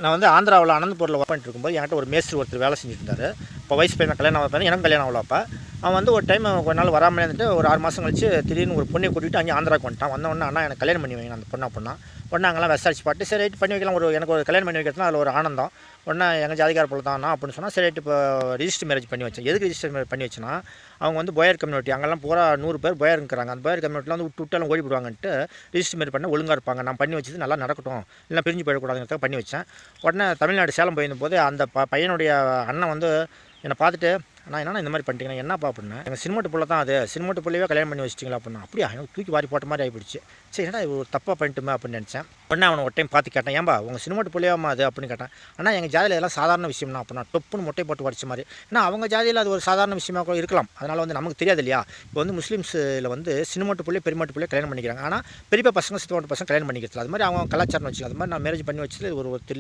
நான் வந்து ஆந்திராவில் அனந்தபூரில் ஒர்க் பண்ணிட்டு இருக்கும்போது என்கிட்ட ஒரு மேஸ்திரி ஒருத்தர் வேலை செஞ்சுட்டு இருந்தார். இப்போ வயசு பையன் கல்யாணம் ஆகாது, எனக்கு கல்யாணம் ஆகல. அப்போ அவன் வந்து ஒரு டைம் கொஞ்ச நாள் வராமலே இருந்துட்டு ஒரு 6 மாதம் கழிச்சு திடீர்னு ஒரு பொண்ணை கூட்டிகிட்டு அங்கே ஆந்திராவுக்கு வந்துட்டான். வந்தவொடனே அண்ணா எனக்கு கல்யாணம் பண்ணி வைங்க அந்த பொண்ணா உடனே அங்கெல்லாம் விசாரிச்சு பார்த்து சரி ரைட்டு பண்ணி வைக்கலாம். எனக்கு ஒரு கல்யாணம் பண்ணி வைக்கிறதுனா அதில் ஒரு ஆனந்தம். உடனே எங்கள் ஜாதிகார போல தான் அப்படின்னு சொன்னால் சரி ரைட்டு இப்போ ரிஜிஸ்டர் மேரேஜ் பண்ணி வச்சேன். எதுக்கு ரிஜிஸ்டர் மேரேஜ் பண்ணி வச்சுன்னா அவங்க வந்து போயர் கம்யூனிட்டி அங்கெல்லாம் பூரா 100 பேர் போயர் இருக்கிறாங்க. அந்த போயர் கம்யூனிட்டியில் வந்து விட்டுலாம் ஓடி போடுவாங்கன்ட்டு ரிஜிஸ்டர் மேரேஜ் பண்ண ஒழுங்காக இருப்பாங்க. நான் பண்ணி வச்சது நல்லா நடக்கட்டும், இல்லை பிரிஞ்சு போயிடக்கூடாதுங்கிறதுக்காக பண்ணி வச்சேன். உடனே தமிழ்நாடு சேலம் போயிருந்தபோது அந்த பையனுடைய அண்ணன் வந்து என்னை பார்த்துட்டு நான் என்னன்னா இந்த மாதிரி பண்ணிட்டீங்கன்னா என்னப்பா அப்படின்னா எங்கள் சினிமாட்டு புள்ள தான் அது சினிமாட்டு புள்ளையே கல்யாணம் பண்ணி வச்சிட்டிங்களா அப்படின்னா அப்படியா எனக்கு தூக்கி வாரி போட்ட மாதிரி ஆகிடுச்சு. சரி என்னடா ஒரு தப்பாக பண்ணிட்டுமே அப்படின்னு நினச்சேன். உடனே அவனை ஒரு டைம் பார்த்து கேட்டேன், ஏன்பா உங்கள் சினிமாட்டு புள்ளையாமா அது அப்படின்னு கேட்டேன். ஆனால் எங்கள் ஜாதியில் எல்லாம் சாதாரண விஷயம்னா அப்படின்னா டொப்புன்னு மொட்டை போட்டு வடிச்ச மாதிரி. ஏன்னா அவங்க ஜாதியில் அது ஒரு சாதாரண விஷயமா கூட இருக்கலாம். அதனால் வந்து நமக்கு தெரியாது இல்லையா. இப்போ வந்து முஸ்லீம்ஸில் வந்து சினிமாட்டு புள்ளைய பெருமாட்டு புள்ளைய கல்யாணம் பண்ணிக்கிறாங்க. ஆனால் பெரிய பசங்க சித்தமாட்டு பசங்க கல்யாணம் பண்ணிக்கிறது அது மாதிரி அவங்க கலாச்சாரம் வச்சுக்கலாம். அது மாதிரி நான் மேரேஜ் பண்ணி வச்சது ஒரு தெளிவு.